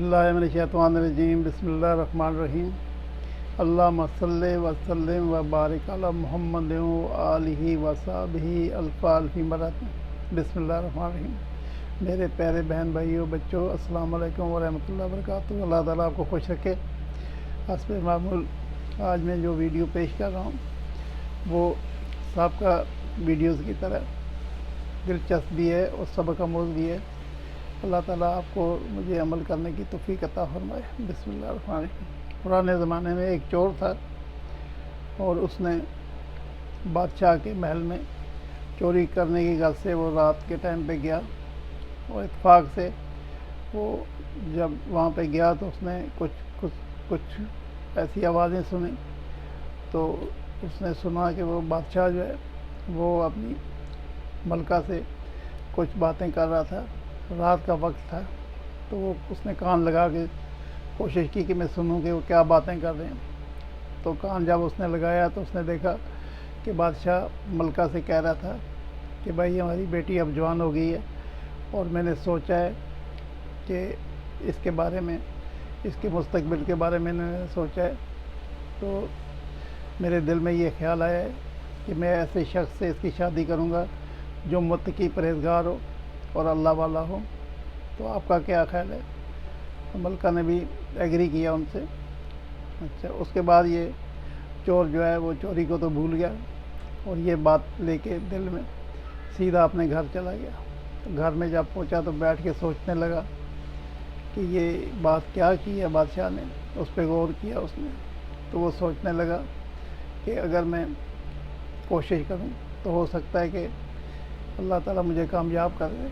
बिल्लाहि मिनश्शैतानिर्रजीम बिस्मिल्लाहिर्रहमानिर्रहीम अल्लाहुम्मा सल्लि व सल्लिम व बारिक अला मुहम्मद व आलिहि व सहाबिहि अल्फ़ी मरतबा। बिस्मिल्लाहिर्रहमानिर्रहीम। मेरे प्यारे बहन भाइयों बच्चों, अस्सलाम वालेकुम व रहमतुल्लाहि व बरकातुहू। अल्लाह ताला आपको खुश रखे। हस्ब मामूल आज मैं जो वीडियो पेश कर रहा हूँ वो सबका वीडियोज़ की तरह दिलचस्प भी है और सबक आमूज़ भी है। अल्लाह ताला आपको मुझे अमल करने की तौफीक अता फरमाए। बिस्मिल्लाहिर्रहमानिर्रहीम। पुराने ज़माने में एक चोर था और उसने बादशाह के महल में चोरी करने की गल से वो रात के टाइम पे गया और इत्तेफाक से वो जब वहाँ पे गया तो उसने कुछ ऐसी आवाज़ें सुनी। तो उसने सुना कि वो बादशाह जो है वो अपनी मलका से कुछ बातें कर रहा था। रात का वक्त था तो वो उसने कान लगा के कोशिश की कि मैं सुनूं कि वो क्या बातें कर रहे हैं। तो कान जब उसने लगाया तो उसने देखा कि बादशाह मलका से कह रहा था कि भाई हमारी बेटी अब जवान हो गई है और मैंने सोचा है कि इसके बारे में, इसके मुस्तकबिल के बारे में मैंने सोचा है। तो मेरे दिल में ये ख्याल आया है कि मैं ऐसे शख्स से इसकी शादी करूँगा जो मुत्तकी परहेज़गार हो और अल्लाह वाला हो। तो आपका क्या ख्याल है? तो मलका ने भी एग्री किया उनसे। अच्छा, उसके बाद ये चोर जो है वो चोरी को तो भूल गया और ये बात लेके दिल में सीधा अपने घर चला गया। तो घर में जब पहुंचा तो बैठ के सोचने लगा कि ये बात क्या की है बादशाह ने। उस पर गौर किया उसने। तो वो सोचने लगा कि अगर मैं कोशिश करूं तो हो सकता है कि अल्लाह ताला मुझे कामयाब कर दे।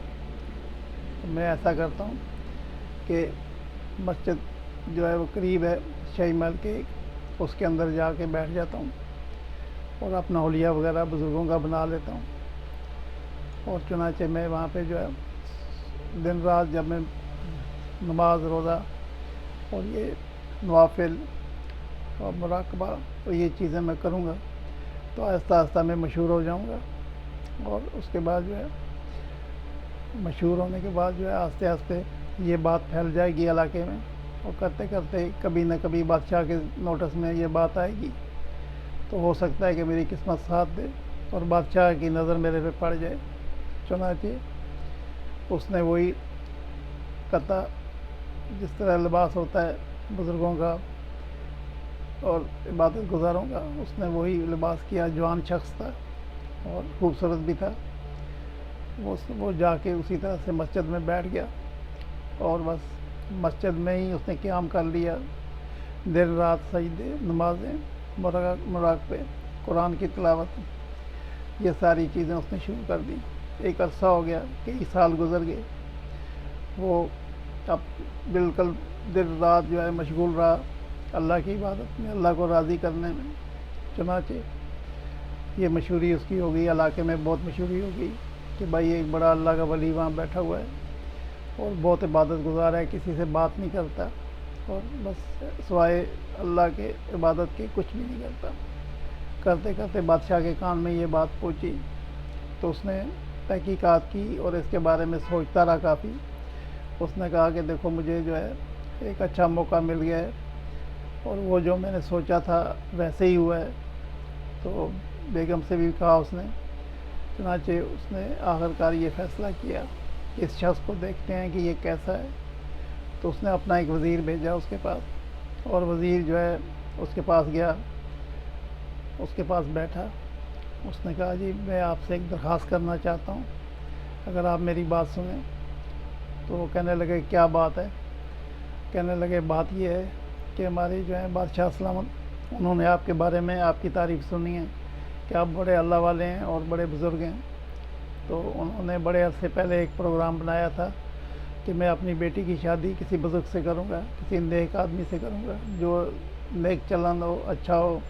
तो मैं ऐसा करता हूँ कि मस्जिद जो है वो करीब है शाही महल के, उसके अंदर जाके बैठ जाता हूँ और अपना हुलिया वगैरह बुज़ुर्गों का बना लेता हूँ। और चुनाचे मैं वहाँ पे जो है दिन रात जब मैं नमाज रोज़ा और ये नवाफिल और मुराकबा और ये चीज़ें मैं करूँगा तो आहिस्ता आहिस्ता मैं मशहूर हो जाऊँगा। और उसके बाद जो है मशहूर होने के बाद जो है आस्ते आस्ते ये बात फैल जाएगी इलाके में और करते करते कभी न कभी बादशाह के नोटिस में ये बात आएगी। तो हो सकता है कि मेरी किस्मत साथ दे और बादशाह की नज़र मेरे पे पड़ जाए। चुनांचे उसने वही कता जिस तरह लिबास होता है बुज़ुर्गों का और इबादत गुज़ारों का, उसने वही लिबास किया। जवान शख्स था और खूबसूरत भी था। वो जाके उसी तरह से मस्जिद में बैठ गया और बस मस्जिद में ही उसने क़याम कर लिया। दिन रात सजदे, नमाज़ें, मुराक़बे, कुरान की तिलावत, ये सारी चीज़ें उसने शुरू कर दी। एक अरसा हो गया, कई साल गुज़र गए। वो अब बिल्कुल दिन रात जो है मशगूल रहा अल्लाह की इबादत में, अल्लाह को राज़ी करने में। चुनांचे ये मशहूरी उसकी हो गई, इलाके में बहुत मशहूरी हो गई कि भाई एक बड़ा अल्लाह का वली वहाँ बैठा हुआ है और बहुत इबादत गुज़ार है, किसी से बात नहीं करता और बस सिवाय अल्लाह के इबादत के कुछ भी नहीं करता। करते करते बादशाह के कान में ये बात पहुँची तो उसने तहकीकात की और इसके बारे में सोचता रहा काफ़ी। उसने कहा कि देखो मुझे जो है एक अच्छा मौका मिल गया है और वो जो मैंने सोचा था वैसे ही हुआ है। तो बेगम से भी कहा उसने। चुनांचे उसने आखिरकार ये फ़ैसला किया कि इस शख्स को देखते हैं कि ये कैसा है। तो उसने अपना एक वज़ीर भेजा उसके पास और वज़ीर जो है उसके पास गया, उसके पास बैठा। उसने कहा जी मैं आपसे एक दरख्वास्त करना चाहता हूँ, अगर आप मेरी बात सुनें। तो वो कहने लगे क्या बात है? कहने लगे बात ये है कि हमारे जो है बादशाह सलामत उन्होंने आपके बारे में आपकी तारीफ़ सुनी है कि आप बड़े अल्लाह वाले हैं और बड़े बुज़ुर्ग हैं। तो उन्होंने बड़े अरसे पहले एक प्रोग्राम बनाया था कि मैं अपनी बेटी की शादी किसी बुज़ुर्ग से करूँगा, किसी नेक आदमी से करूँगा जो नेक चलन हो, अच्छा हो,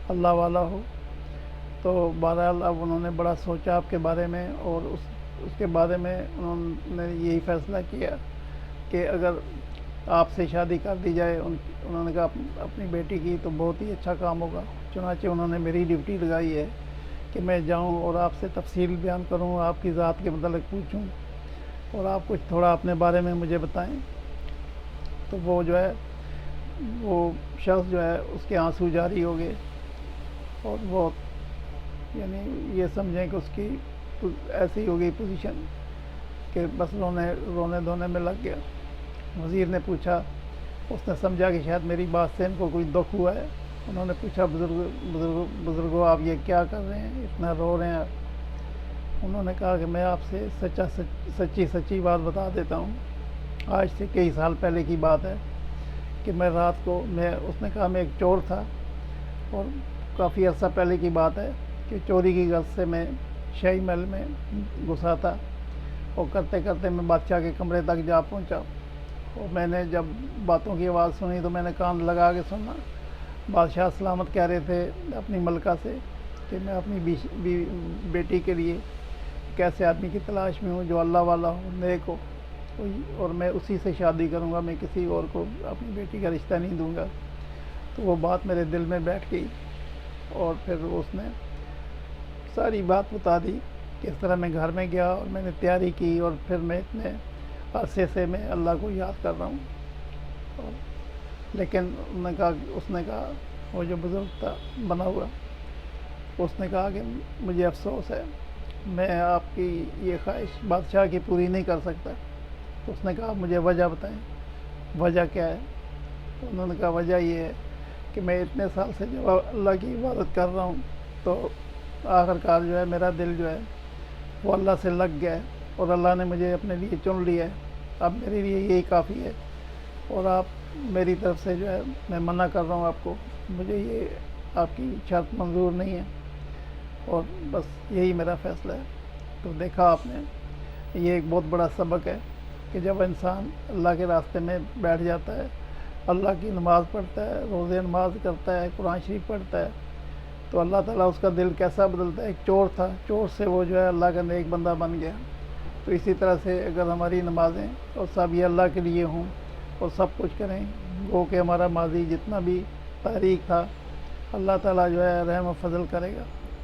अल्लाह वाला हो। तो बहरहाल अब उन्होंने बड़ा सोचा आपके बारे में और उसके बारे में उन्होंने यही फ़ैसला किया कि अगर आपसे शादी कर दी जाए उन्होंने कहा अपनी बेटी की तो बहुत ही अच्छा काम होगा। चुनांचे उन्होंने मेरी ड्यूटी लगाई है कि मैं जाऊं और आपसे तफसील बयान करूं, आपकी ज़ात के मतलब पूछूं और आप कुछ थोड़ा अपने बारे में मुझे बताएं। تو وہ جو ہے وہ شخص جو ہے اس کے آنسو جاری ہو گئے، اور بہت یعنی یہ سمجھیں کہ اس کی ایسی ہو گئی پوزیشن کہ بس رونے دھونے میں لگ گیا۔ وزیر نے پوچھا، اس نے سمجھا کہ شاید میری بات سے ان کو کوئی دکھ ہوا ہے۔ انہوں نے پوچھا، بزرگوں آپ یہ کیا کر رہے ہیں، اتنا رو رہے ہیں آپ؟ انہوں نے کہا کہ میں آپ سے سچی بات بتا دیتا ہوں۔ آج سے کئی سال پہلے کی بات ہے کہ میں رات کو اس نے کہا میں ایک چور تھا، اور کافی عرصہ پہلے کی بات ہے کہ چوری کی غرض سے میں شاہی محل میں گھسا تھا، اور کرتے کرتے میں بادشاہ کے کمرے تک جا پہنچا، اور میں نے جب باتوں کی آواز سنی تو میں نے کان لگا کے سنا۔ بادشاہ سلامت کہہ رہے تھے اپنی ملکہ سے کہ میں اپنی بیٹی کے لیے ایک ایسے آدمی کی تلاش میں ہوں جو اللہ والا ہو، نیک ہو، اور میں اسی سے شادی کروں گا، میں کسی اور کو اپنی بیٹی کا رشتہ نہیں دوں گا۔ تو وہ بات میرے دل میں بیٹھ گئی، اور پھر اس نے ساری بات بتا دی کہ اس طرح میں گھر میں گیا اور میں نے تیاری کی، اور پھر میں اتنے عرصے سے میں اللہ کو یاد کر رہا ہوں۔ لیکن اس نے کہا وہ جو بزرگ تھا بنا ہوا، اس نے کہا کہ مجھے افسوس ہے، میں آپ کی یہ خواہش بادشاہ کی پوری نہیں کر سکتا۔ تو اس نے کہا مجھے وجہ بتائیں، وجہ کیا ہے؟ تو انہوں نے کہا وجہ یہ ہے کہ میں اتنے سال سے جو اللہ کی عبادت کر رہا ہوں، تو آخر کار جو ہے میرا دل جو ہے وہ اللہ سے لگ گیا ہے، اور اللہ نے مجھے اپنے لیے چن لیا ہے۔ اب میرے لیے یہی کافی ہے، اور آپ میری طرف سے جو ہے میں منع کر رہا ہوں آپ کو، مجھے یہ آپ کی شرط منظور نہیں ہے، اور بس یہی میرا فیصلہ ہے۔ تو دیکھا آپ نے، یہ ایک بہت بڑا سبق ہے کہ جب انسان اللہ کے راستے میں بیٹھ جاتا ہے، اللہ کی نماز پڑھتا ہے، روزے نماز کرتا ہے، قرآن شریف پڑھتا ہے، تو اللہ تعالیٰ اس کا دل کیسا بدلتا ہے۔ ایک چور تھا، چور سے وہ جو ہے اللہ کا نیک بندہ بن گیا۔ تو اسی طرح سے اگر ہماری نمازیں اور سب یہ اللہ کے لیے ہوں اور سب کچھ کریں، وہ کہ ہمارا ماضی جتنا بھی تاریخ تھا اللہ تعالیٰ جو ہے رحم و فضل کرے گا۔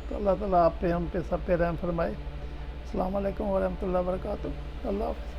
تو اللہ تعالیٰ آپ پہ، ہم پہ، سب پہ رحم فرمائے۔ السلام علیکم ورحمۃ اللہ وبرکاتہ۔ اللہ حافظ۔